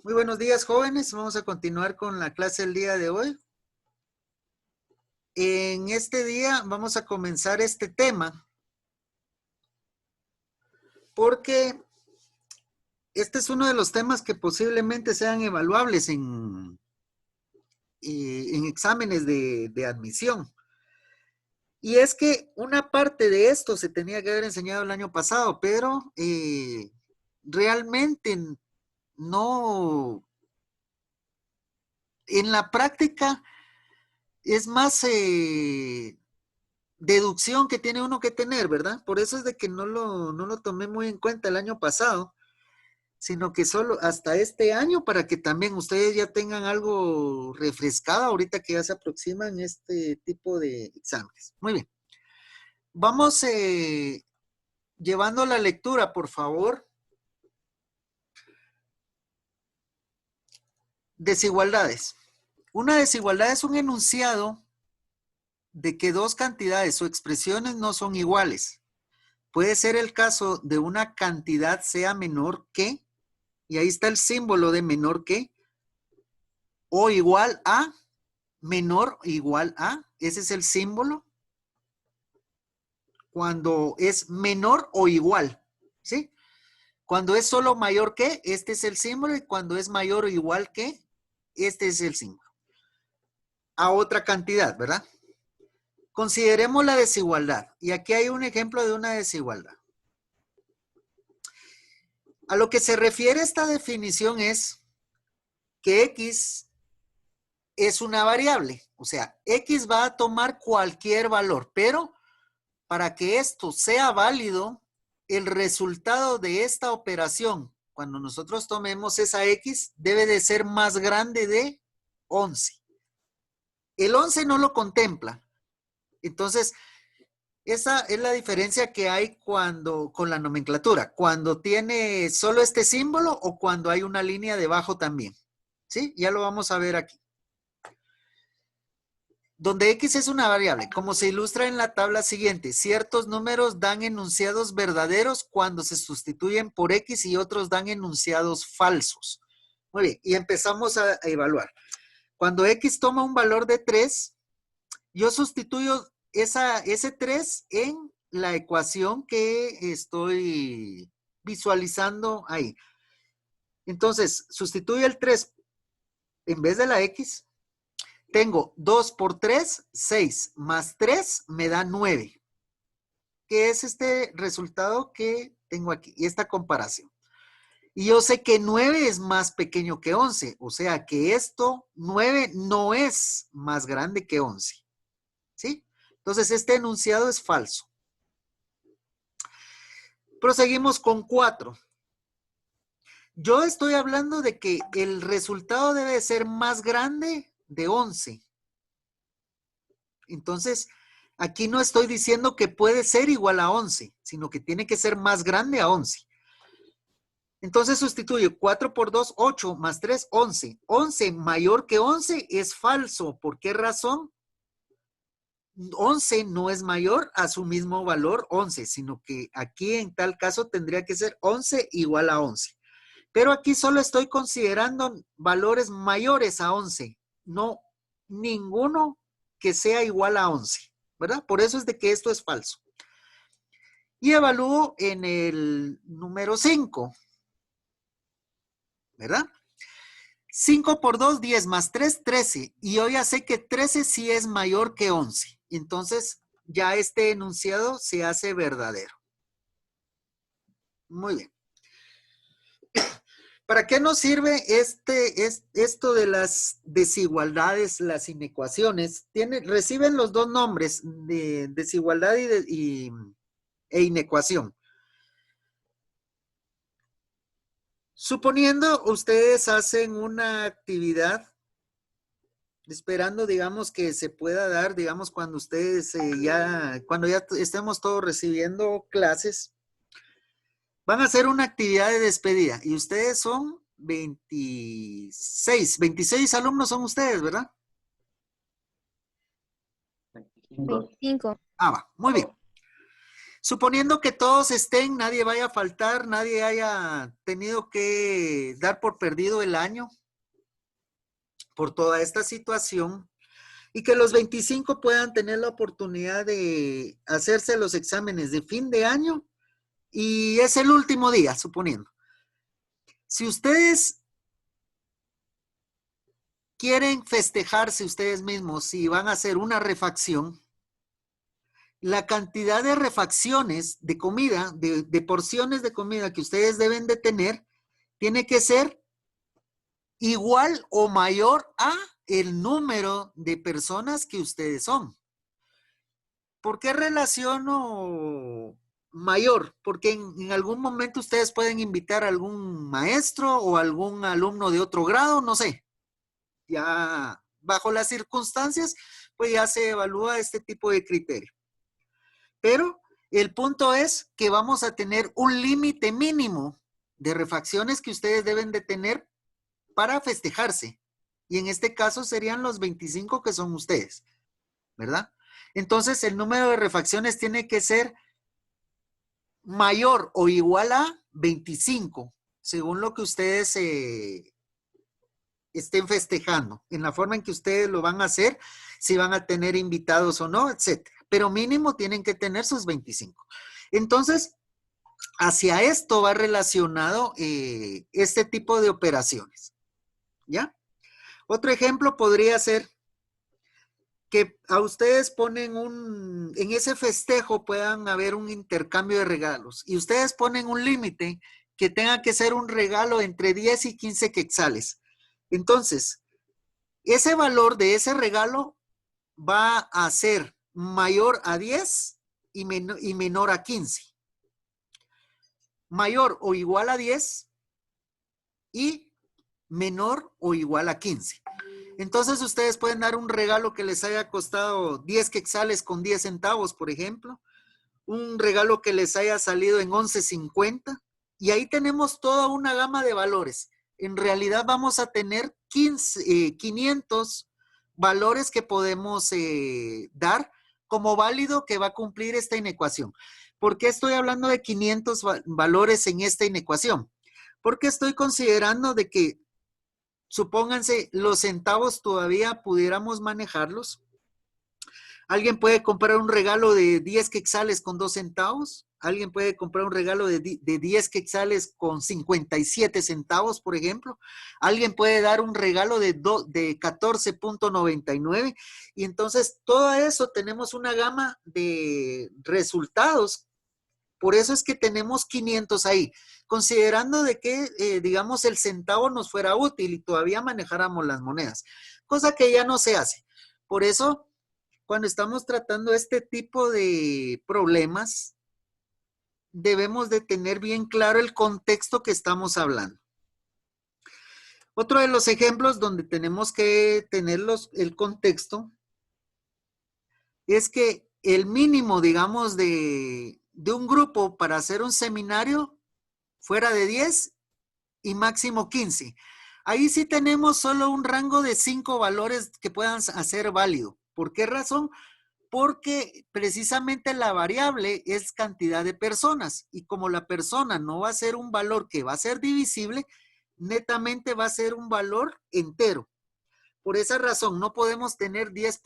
Muy buenos días, jóvenes. Vamos a continuar con la clase del día de hoy. En este día vamos a comenzar este tema porque este es uno de los temas que posiblemente sean evaluables en exámenes de admisión. Y es que una parte de esto se tenía que haber enseñado el año pasado, pero realmente no, en la práctica es más deducción que tiene uno que tener, ¿verdad? Por eso es de que no lo tomé muy en cuenta el año pasado, sino que solo hasta este año para que también ustedes ya tengan algo refrescado ahorita que ya se aproximan este tipo de exámenes. Muy bien. Vamos llevando la lectura, por favor. Desigualdades. Una desigualdad es un enunciado de que dos cantidades o expresiones no son iguales. Puede ser el caso de una cantidad sea menor que, y ahí está el símbolo de menor que, o igual a, menor o igual a, ese es el símbolo, cuando es menor o igual, ¿sí? Cuando es solo mayor que, este es el símbolo, y cuando es mayor o igual que, este es el símbolo. A otra cantidad, ¿verdad? Consideremos la desigualdad, y aquí hay un ejemplo de una desigualdad. A lo que se refiere esta definición es que X es una variable, o sea, X va a tomar cualquier valor, pero para que esto sea válido, el resultado de esta operación, cuando nosotros tomemos esa X, debe de ser más grande de 11. El 11 no lo contempla. Entonces, esa es la diferencia que hay cuando, con la nomenclatura, cuando tiene solo este símbolo o cuando hay una línea debajo también. ¿Sí? Ya lo vamos a ver aquí. Donde X es una variable, como se ilustra en la tabla siguiente, ciertos números dan enunciados verdaderos cuando se sustituyen por X y otros dan enunciados falsos. Muy bien, y empezamos a evaluar. Cuando X toma un valor de 3, yo sustituyo ese 3 en la ecuación que estoy visualizando ahí. Entonces, sustituyo el 3 en vez de la X. Tengo 2 por 3, 6, más 3 me da 9. ¿Qué es este resultado que tengo aquí? Y esta comparación. Y yo sé que 9 es más pequeño que 11. O sea que esto, 9 no es más grande que 11. ¿Sí? Entonces este enunciado es falso. Proseguimos con 4. Yo estoy hablando de que el resultado debe ser más grande de 11. Entonces, aquí no estoy diciendo que puede ser igual a 11, sino que tiene que ser más grande a 11. Entonces sustituyo 4 por 2, 8, más 3, 11. 11 mayor que 11 es falso. ¿Por qué razón? 11 no es mayor a su mismo valor 11, sino que aquí en tal caso tendría que ser 11 igual a 11. Pero aquí solo estoy considerando valores mayores a 11, no ninguno que sea igual a 11, ¿verdad? Por eso es de que esto es falso. Y evalúo en el número 5, ¿verdad? 5 por 2, 10, más 3, 13. Y yo ya sé que 13 sí es mayor que 11. Entonces, ya este enunciado se hace verdadero. Muy bien. ¿Para qué nos sirve esto de las desigualdades, las inecuaciones? Reciben los dos nombres de desigualdad e inecuación. Suponiendo ustedes hacen una actividad esperando, digamos, que se pueda dar, digamos, cuando ustedes cuando ya estemos todos recibiendo clases, van a hacer una actividad de despedida y ustedes son 26 alumnos son ustedes, ¿verdad? 25. Va, muy bien. Suponiendo que todos estén, nadie vaya a faltar, nadie haya tenido que dar por perdido el año por toda esta situación y que los 25 puedan tener la oportunidad de hacerse los exámenes de fin de año y es el último día, suponiendo. Si ustedes quieren festejarse ustedes mismos y van a hacer una refacción, la cantidad de refacciones de comida, de porciones de comida que ustedes deben de tener, tiene que ser igual o mayor a el número de personas que ustedes son. ¿Por qué relaciono mayor? Porque en algún momento ustedes pueden invitar a algún maestro o algún alumno de otro grado, no sé. Ya bajo las circunstancias, pues ya se evalúa este tipo de criterio. Pero el punto es que vamos a tener un límite mínimo de refacciones que ustedes deben de tener para festejarse. Y en este caso serían los 25 que son ustedes, ¿verdad? Entonces el número de refacciones tiene que ser mayor o igual a 25, según lo que ustedes estén festejando, en la forma en que ustedes lo van a hacer, si van a tener invitados o no, etcétera. Pero mínimo tienen que tener sus 25. Entonces, hacia esto va relacionado este tipo de operaciones, ¿ya? Otro ejemplo podría ser que a ustedes ponen en ese festejo puedan haber un intercambio de regalos y ustedes ponen un límite que tenga que ser un regalo entre 10 y 15 quetzales. Entonces, ese valor de ese regalo va a ser mayor a 10 y menor a 15. Mayor o igual a 10 y menor o igual a 15. Entonces ustedes pueden dar un regalo que les haya costado 10 quetzales con 10 centavos, por ejemplo. Un regalo que les haya salido en 11.50. Y ahí tenemos toda una gama de valores. En realidad vamos a tener 500 valores que podemos dar como válido que va a cumplir esta inecuación. ¿Por qué estoy hablando de 500 valores en esta inecuación? Porque estoy considerando de que, supónganse, los centavos todavía pudiéramos manejarlos. Alguien puede comprar un regalo de 10 quetzales con 2 centavos. Alguien puede comprar un regalo de 10 quetzales con 57 centavos, por ejemplo. Alguien puede dar un regalo de 14.99. Y entonces, todo eso tenemos una gama de resultados. Por eso es que tenemos 500 ahí. Considerando de que, digamos, el centavo nos fuera útil y todavía manejáramos las monedas. Cosa que ya no se hace. Por eso, cuando estamos tratando este tipo de problemas, debemos de tener bien claro el contexto que estamos hablando. Otro de los ejemplos donde tenemos que tener el contexto es que el mínimo, digamos, de un grupo para hacer un seminario fuera de 10 y máximo 15. Ahí sí tenemos solo un rango de 5 valores que puedan hacer válido. ¿Por qué razón? Porque precisamente la variable es cantidad de personas y como la persona no va a ser un valor que va a ser divisible, netamente va a ser un valor entero. Por esa razón no podemos tener 10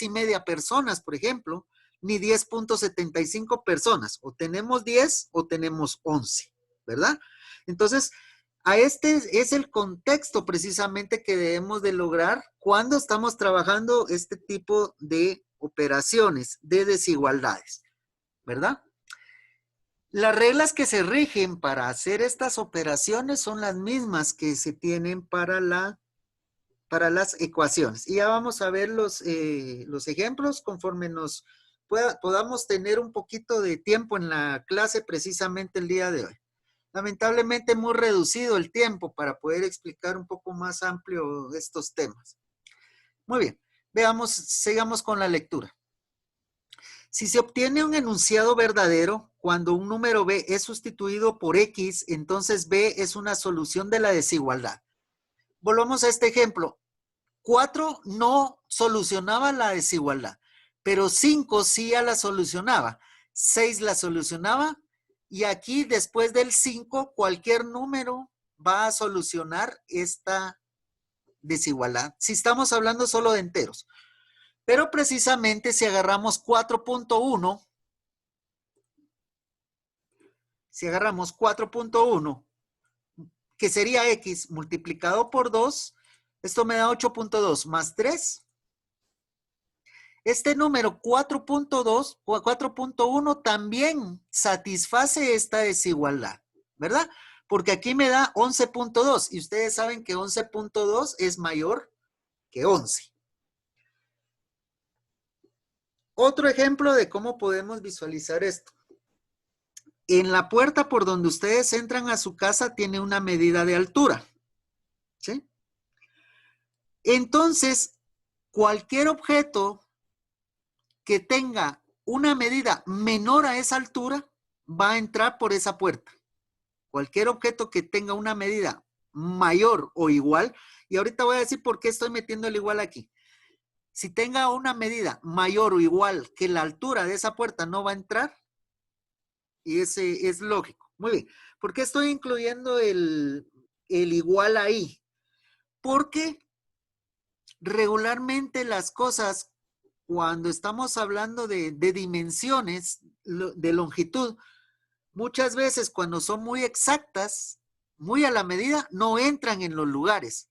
y media personas, por ejemplo, ni 10.75 personas. O tenemos 10 o tenemos 11, ¿verdad? Entonces, este es el contexto precisamente que debemos de lograr cuando estamos trabajando este tipo de operaciones de desigualdades, ¿verdad? Las reglas que se rigen para hacer estas operaciones son las mismas que se tienen para las ecuaciones. Y ya vamos a ver los ejemplos conforme nos podamos tener un poquito de tiempo en la clase precisamente el día de hoy. Lamentablemente muy reducido el tiempo para poder explicar un poco más amplio estos temas. Muy bien, veamos, sigamos con la lectura. Si se obtiene un enunciado verdadero cuando un número B es sustituido por X, entonces B es una solución de la desigualdad. Volvamos a este ejemplo. 4 no solucionaba la desigualdad, pero 5 sí ya la solucionaba. 6 la solucionaba, y aquí después del 5, cualquier número va a solucionar esta desigualdad. Si estamos hablando solo de enteros. Pero precisamente si agarramos 4.1, que sería X multiplicado por 2, esto me da 8.2 más 3. Este número 4.2 o 4.1 también satisface esta desigualdad, ¿verdad? Porque aquí me da 11.2 y ustedes saben que 11.2 es mayor que 11. Otro ejemplo de cómo podemos visualizar esto. En la puerta por donde ustedes entran a su casa tiene una medida de altura, ¿sí? Entonces, cualquier objeto que tenga una medida menor a esa altura va a entrar por esa puerta. Cualquier objeto que tenga una medida mayor o igual, y ahorita voy a decir por qué estoy metiendo el igual aquí. Si tenga una medida mayor o igual que la altura de esa puerta, no va a entrar. Y ese es lógico. Muy bien. ¿Por qué estoy incluyendo el igual ahí? Porque regularmente las cosas, cuando estamos hablando de dimensiones, de longitud, muchas veces cuando son muy exactas, muy a la medida, no entran en los lugares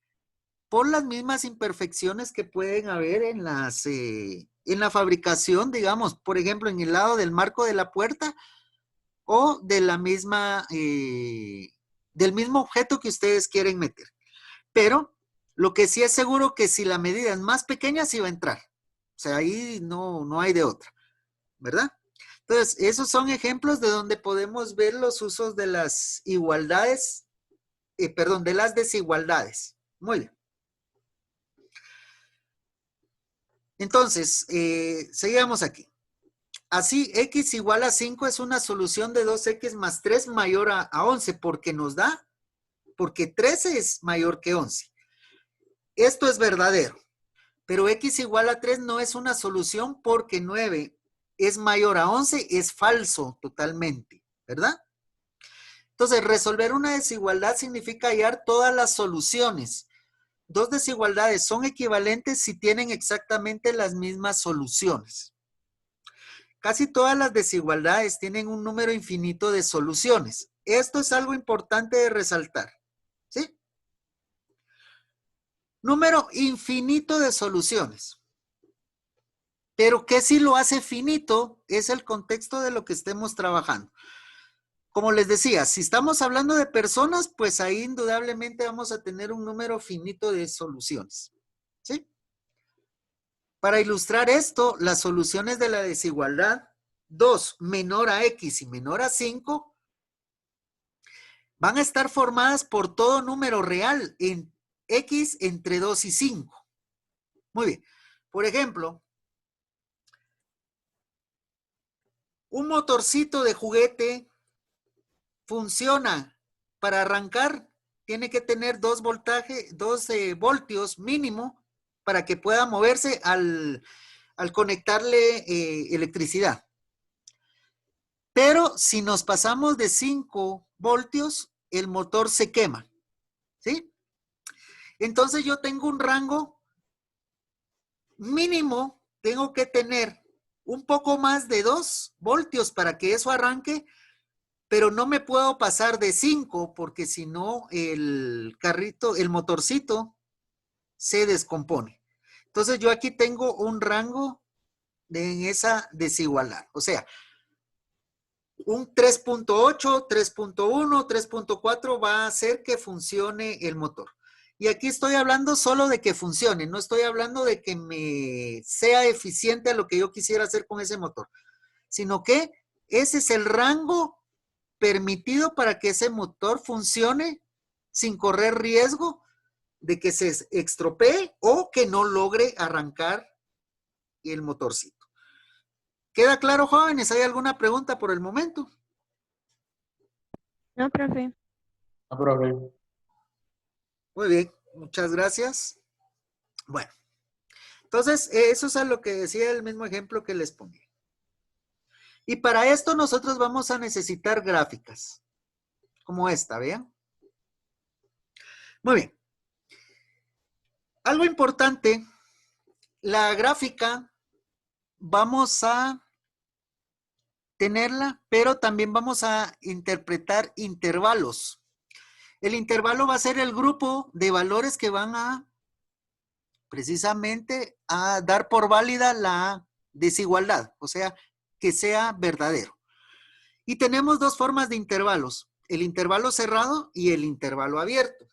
por las mismas imperfecciones que pueden haber en la fabricación, digamos, por ejemplo, en el lado del marco de la puerta o de la misma, del mismo objeto que ustedes quieren meter. Pero lo que sí es seguro que si la medida es más pequeña, sí va a entrar. O sea, ahí no hay de otra, ¿verdad? Entonces, esos son ejemplos de donde podemos ver los usos de las igualdades, de las desigualdades. Muy bien. Entonces, seguimos aquí. Así, x igual a 5 es una solución de 2x más 3 mayor a 11, porque nos da, porque 13 es mayor que 11. Esto es verdadero, pero x igual a 3 no es una solución porque 9 es mayor a 11, es falso totalmente, ¿verdad? Entonces, resolver una desigualdad significa hallar todas las soluciones. Dos desigualdades son equivalentes si tienen exactamente las mismas soluciones. Casi todas las desigualdades tienen un número infinito de soluciones. Esto es algo importante de resaltar, ¿sí? Número infinito de soluciones. Pero ¿qué si lo hace finito? Es el contexto de lo que estemos trabajando. Como les decía, si estamos hablando de personas, pues ahí indudablemente vamos a tener un número finito de soluciones, ¿sí? Para ilustrar esto, las soluciones de la desigualdad 2 menor a x y menor a 5 van a estar formadas por todo número real en x entre 2 y 5. Muy bien. Por ejemplo, un motorcito de juguete funciona para arrancar, tiene que tener 2 voltios mínimo para que pueda moverse al conectarle electricidad. Pero si nos pasamos de 5 voltios, el motor se quema, ¿sí? Entonces yo tengo un rango mínimo, tengo que tener un poco más de 2 voltios para que eso arranque, pero no me puedo pasar de 5 porque si no el carrito, el motorcito se descompone. Entonces yo aquí tengo un rango en esa desigualdad. O sea, un 3.8, 3.1, 3.4 va a hacer que funcione el motor. Y aquí estoy hablando solo de que funcione, no estoy hablando de que me sea eficiente a lo que yo quisiera hacer con ese motor, sino que ese es el rango permitido para que ese motor funcione sin correr riesgo de que se estropee o que no logre arrancar el motorcito. ¿Queda claro, jóvenes? ¿Hay alguna pregunta por el momento? No, profe. No, profe. Muy bien, muchas gracias. Bueno, entonces eso es a lo que decía el mismo ejemplo que les ponía. Y para esto nosotros vamos a necesitar gráficas, como esta, ¿vean? Muy bien. Algo importante, la gráfica vamos a tenerla, pero también vamos a interpretar intervalos. El intervalo va a ser el grupo de valores que van a precisamente a dar por válida la desigualdad, o sea, que sea verdadero. Y tenemos dos formas de intervalos, el intervalo cerrado y el intervalo abierto.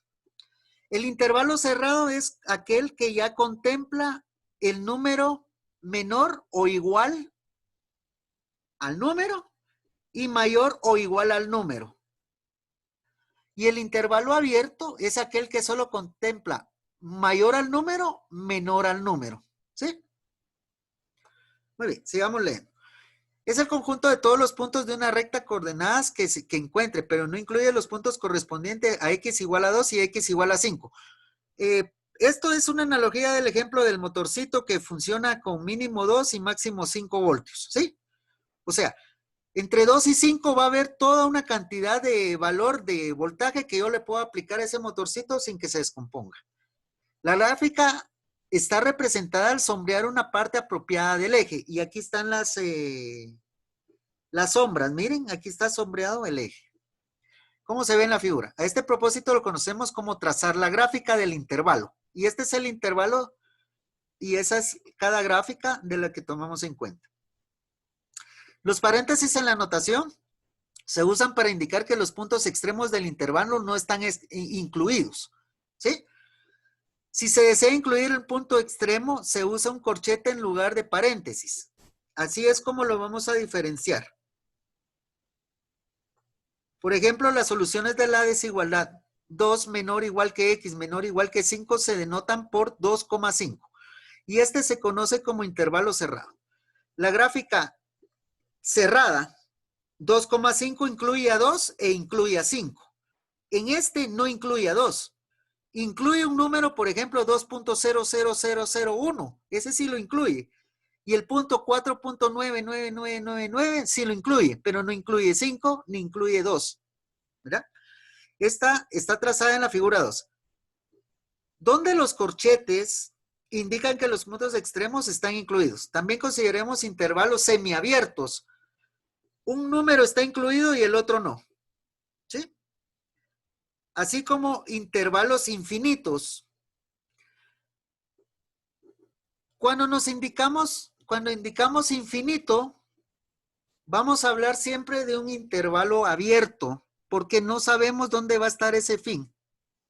El intervalo cerrado es aquel que ya contempla el número menor o igual al número y mayor o igual al número. Y el intervalo abierto es aquel que solo contempla mayor al número, menor al número. ¿Sí? Muy bien, sigamos leyendo. Es el conjunto de todos los puntos de una recta coordenadas que encuentre, pero no incluye los puntos correspondientes a x igual a 2 y x igual a 5. Esto es una analogía del ejemplo del motorcito que funciona con mínimo 2 y máximo 5 voltios, ¿sí? O sea, entre 2 y 5 va a haber toda una cantidad de valor de voltaje que yo le puedo aplicar a ese motorcito sin que se descomponga. La gráfica está representada al sombrear una parte apropiada del eje. Y aquí están las sombras. Miren, aquí está sombreado el eje. ¿Cómo se ve en la figura? A este propósito lo conocemos como trazar la gráfica del intervalo. Y este es el intervalo y esa es cada gráfica de la que tomamos en cuenta. Los paréntesis en la notación se usan para indicar que los puntos extremos del intervalo no están incluidos. ¿Sí? Si se desea incluir el punto extremo, se usa un corchete en lugar de paréntesis. Así es como lo vamos a diferenciar. Por ejemplo, las soluciones de la desigualdad 2 menor o igual que x menor o igual que 5 se denotan por 2,5. Y este se conoce como intervalo cerrado. La gráfica cerrada 2,5 incluye a 2 e incluye a 5. En este no incluye a 2. Incluye un número, por ejemplo, 2.00001. Ese sí lo incluye. Y el punto 4.99999 sí lo incluye, pero no incluye 5 ni incluye 2. ¿Verdad? Esta está trazada en la figura 2. Donde los corchetes indican que los puntos extremos están incluidos. También consideremos intervalos semiabiertos. Un número está incluido y el otro no. ¿Sí? Así como intervalos infinitos. Cuando indicamos infinito, vamos a hablar siempre de un intervalo abierto, porque no sabemos dónde va a estar ese fin,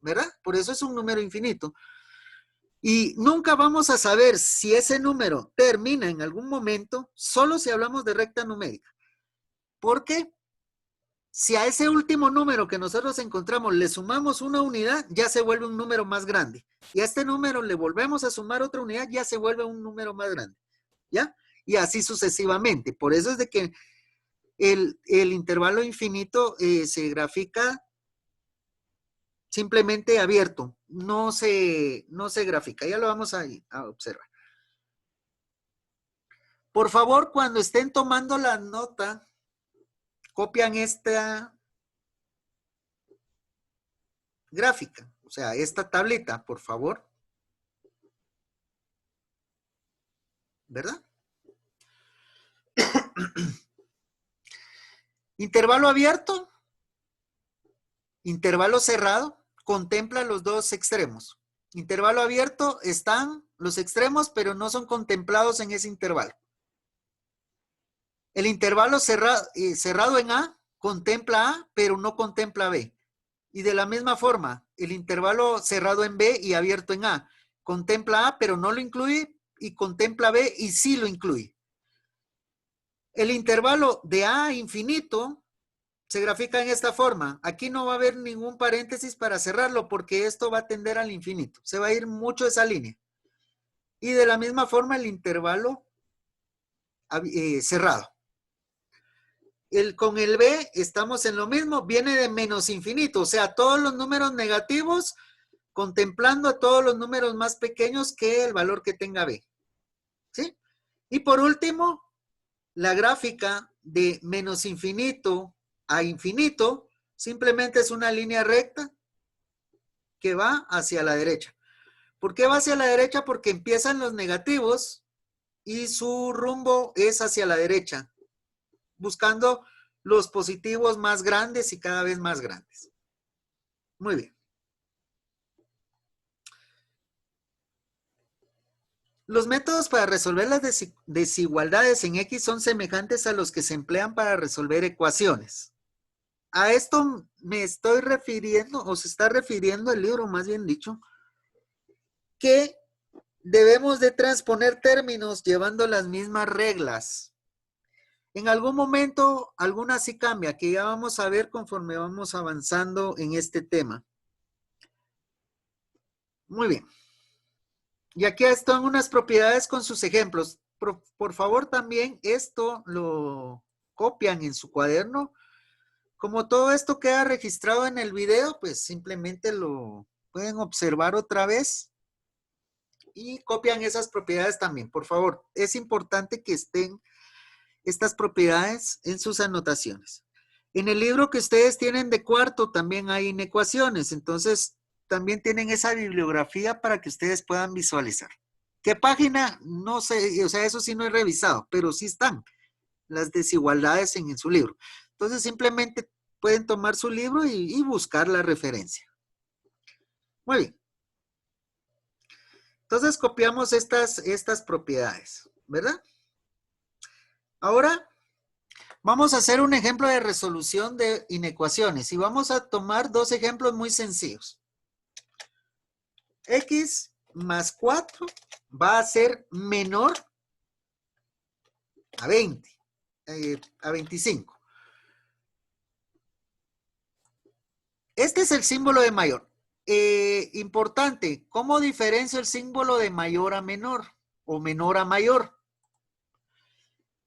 ¿verdad? Por eso es un número infinito. Y nunca vamos a saber si ese número termina en algún momento, solo si hablamos de recta numérica. Porque si a ese último número que nosotros encontramos le sumamos una unidad, ya se vuelve un número más grande. Y a este número le volvemos a sumar otra unidad, ya se vuelve un número más grande. ¿Ya? Y así sucesivamente. Por eso es de que el intervalo infinito se grafica simplemente abierto. No se grafica. Ya lo vamos a observar. Por favor, cuando estén tomando la nota, copian esta gráfica, o sea, esta tableta, por favor. ¿Verdad? Intervalo abierto, intervalo cerrado, contempla los dos extremos. Intervalo abierto están los extremos, pero no son contemplados en ese intervalo. El intervalo cerrado en A contempla A, pero no contempla B. Y de la misma forma, el intervalo cerrado en B y abierto en A contempla A, pero no lo incluye, y contempla B y sí lo incluye. El intervalo de A a infinito se grafica en esta forma. Aquí no va a haber ningún paréntesis para cerrarlo porque esto va a tender al infinito. Se va a ir mucho esa línea. Y de la misma forma el intervalo cerrado. Con el B estamos en lo mismo, viene de menos infinito, o sea, todos los números negativos contemplando a todos los números más pequeños que el valor que tenga B. ¿Sí? Y por último, la gráfica de menos infinito a infinito, simplemente es una línea recta que va hacia la derecha. ¿Por qué va hacia la derecha? Porque empiezan los negativos y su rumbo es hacia la derecha, buscando los positivos más grandes y cada vez más grandes. Muy bien. Los métodos para resolver las desigualdades en X son semejantes a los que se emplean para resolver ecuaciones. A esto me estoy refiriendo, o se está refiriendo el libro, más bien dicho, que debemos de transponer términos llevando las mismas reglas. En algún momento, alguna sí cambia, que ya vamos a ver conforme vamos avanzando en este tema. Muy bien. Y aquí están unas propiedades con sus ejemplos. Por favor, también esto lo copian en su cuaderno. Como todo esto queda registrado en el video, pues simplemente lo pueden observar otra vez y copian esas propiedades también. Por favor, es importante que estén estas propiedades en sus anotaciones. En el libro que ustedes tienen de cuarto también hay inecuaciones, entonces también tienen esa bibliografía para que ustedes puedan visualizar. ¿Qué página? No sé, o sea, eso sí no he revisado, pero sí están las desigualdades en su libro. Entonces simplemente pueden tomar su libro y buscar la referencia. Muy bien. Entonces copiamos estas propiedades, ¿verdad? Ahora vamos a hacer un ejemplo de resolución de inecuaciones y vamos a tomar dos ejemplos muy sencillos. X más 4 va a ser menor a 20, a 25. Este es el símbolo de mayor. Importante, ¿cómo diferencio el símbolo de mayor a menor o menor a mayor?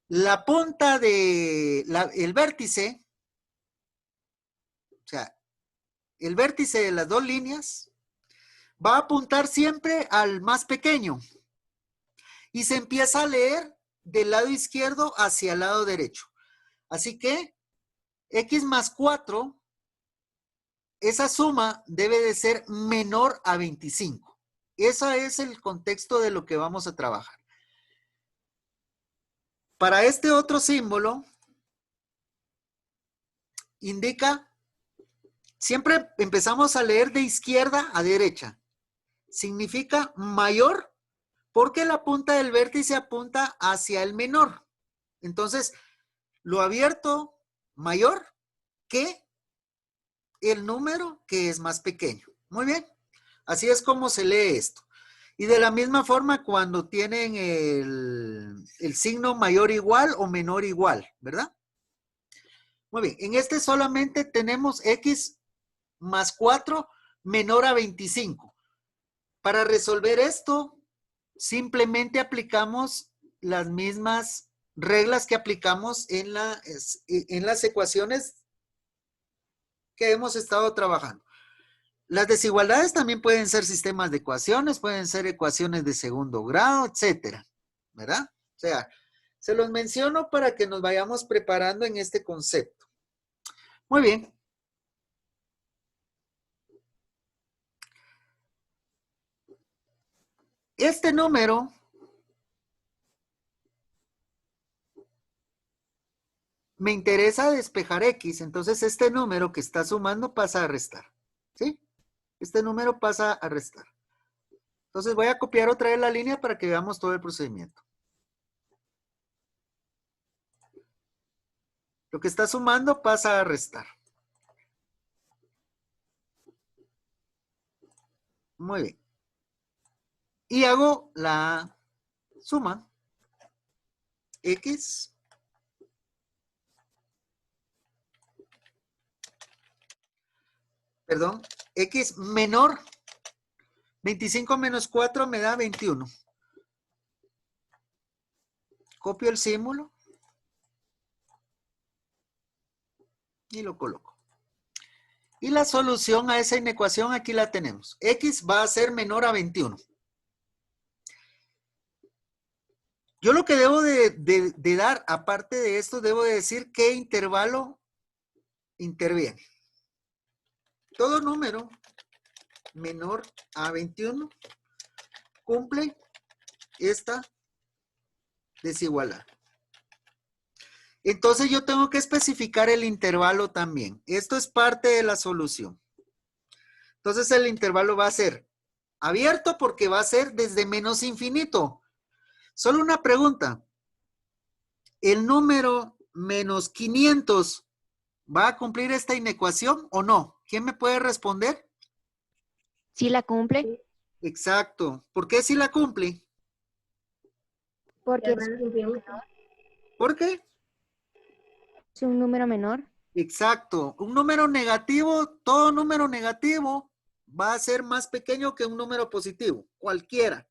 La punta el vértice, o sea, el vértice de las dos líneas va a apuntar siempre al más pequeño y se empieza a leer del lado izquierdo hacia el lado derecho. Así que X más 4, esa suma debe de ser menor a 25. Ese es el contexto de lo que vamos a trabajar. Para este otro símbolo, indica, siempre empezamos a leer de izquierda a derecha. Significa mayor porque la punta del vértice apunta hacia el menor. Entonces, lo abierto mayor que el número que es más pequeño. Muy bien. Así es como se lee esto. Y de la misma forma cuando tienen el signo mayor igual o menor igual, ¿verdad? Muy bien. En este solamente tenemos X más 4 menor a 25. Para resolver esto, simplemente aplicamos las mismas reglas que aplicamos en las ecuaciones que hemos estado trabajando. Las desigualdades también pueden ser sistemas de ecuaciones, pueden ser ecuaciones de segundo grado, etcétera, ¿verdad? O sea, se los menciono para que nos vayamos preparando en este concepto. Muy bien. Este número me interesa despejar X, entonces este número que está sumando pasa a restar, ¿sí? Este número pasa a restar. Entonces voy a copiar otra vez la línea para que veamos todo el procedimiento. Lo que está sumando pasa a restar. Muy bien. Y hago la suma. X perdón, X menor 25 menos 4 me da 21. Copio el símbolo y lo coloco. Y la solución a esa inecuación aquí la tenemos. X va a ser menor a 21. Yo lo que debo de dar, aparte de esto, debo de decir qué intervalo interviene. Todo número menor a 21 cumple esta desigualdad. Entonces yo tengo que especificar el intervalo también. Esto es parte de la solución. Entonces el intervalo va a ser abierto porque va a ser desde menos infinito. Solo una pregunta. ¿El número menos 500 va a cumplir esta inecuación o no? ¿Quién me puede responder? ¿Sí la cumple? Exacto. ¿Por qué si la cumple? Porque ¿Por qué? es un número menor. Exacto. Un número negativo, todo número negativo va a ser más pequeño que un número positivo, cualquiera.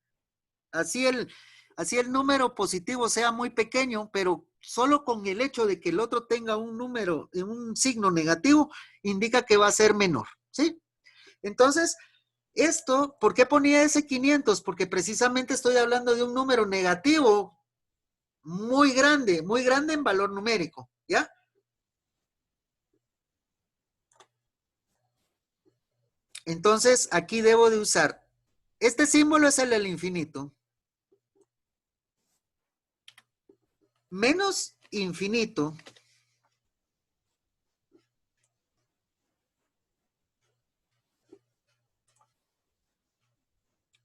Así el número positivo sea muy pequeño, pero solo con el hecho de que el otro tenga un número, un signo negativo, indica que va a ser menor, ¿sí? Entonces, esto, ¿por qué ponía ese 500? Porque precisamente estoy hablando de un número negativo muy grande en valor numérico, ¿ya? Entonces, aquí debo de usar, este símbolo es el del infinito, menos infinito,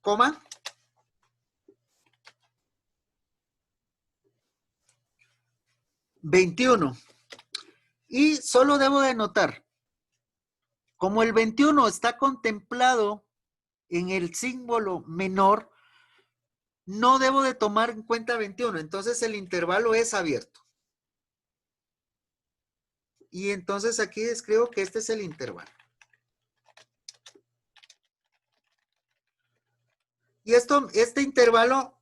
coma, 21. Y solo debo de notar, como el 21 está contemplado en el símbolo menor, no debo de tomar en cuenta 21. Entonces el intervalo es abierto. Y entonces aquí escribo que este es el intervalo. Y este intervalo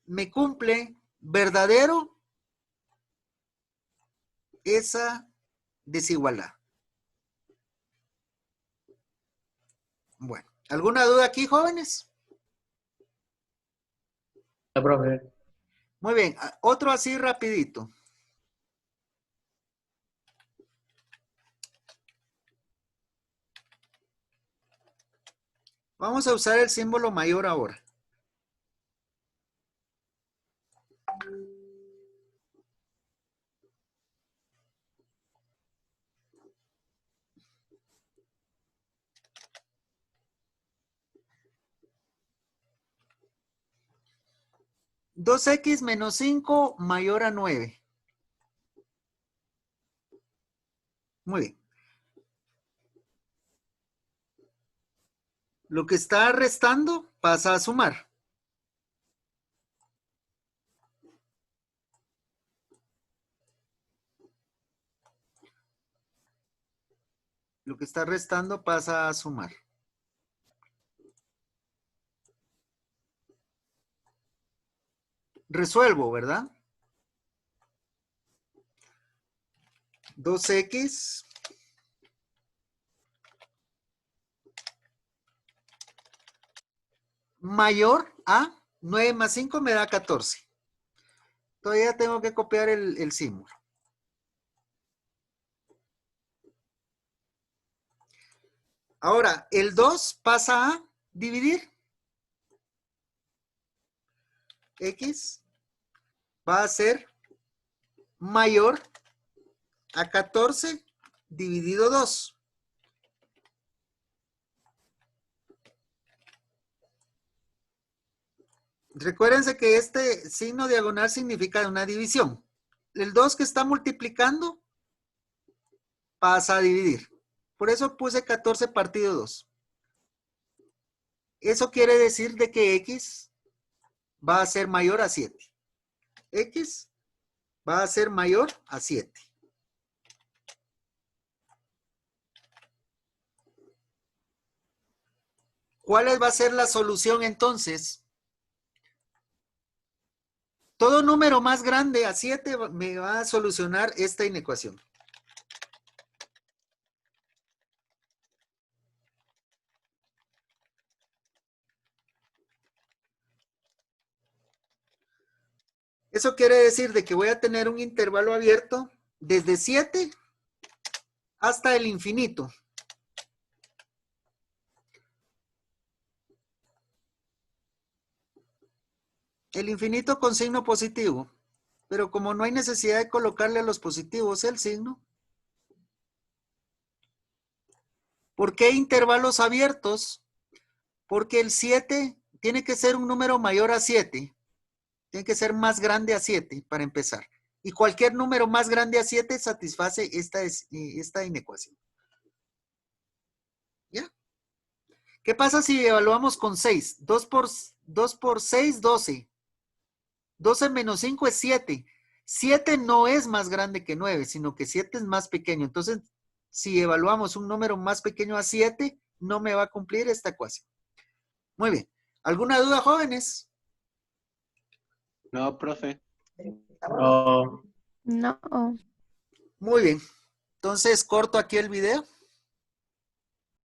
me cumple verdadero esa desigualdad. Bueno, ¿alguna duda aquí, jóvenes? No, profe. Muy bien, otro así rapidito. Vamos a usar el símbolo mayor ahora. Dos x menos 5 mayor a 9. Muy bien. Lo que está restando pasa a sumar. Lo que está restando pasa a sumar. Resuelvo, ¿verdad? 2x mayor a 9 más 5 me da 14. Todavía tengo que copiar el símbolo. Ahora, el 2 pasa a dividir. X va a ser mayor a 14 dividido 2. Recuérdense que este signo diagonal significa una división. El 2 que está multiplicando pasa a dividir. Por eso puse 14 partido 2. Eso quiere decir de que X va a ser mayor a 7. X va a ser mayor a 7. ¿Cuál va a ser la solución entonces? Todo número más grande a 7 me va a solucionar esta inecuación. Eso quiere decir de que voy a tener un intervalo abierto desde 7 hasta el infinito. El infinito con signo positivo. Pero como no hay necesidad de colocarle a los positivos el signo. ¿Por qué intervalos abiertos? Porque el 7 tiene que ser un número mayor a 7. Tiene que ser más grande a 7 para empezar. Y cualquier número más grande a 7 satisface esta inecuación. ¿Ya? ¿Qué pasa si evaluamos con 6? 2 por 6, 12. 12 menos 5 es 7. 7 no es más grande que 9, sino que 7 es más pequeño. Entonces, si evaluamos un número más pequeño a 7, no me va a cumplir esta ecuación. Muy bien. ¿Alguna duda, jóvenes? No, profe. No. No. Muy bien. Entonces, corto aquí el video.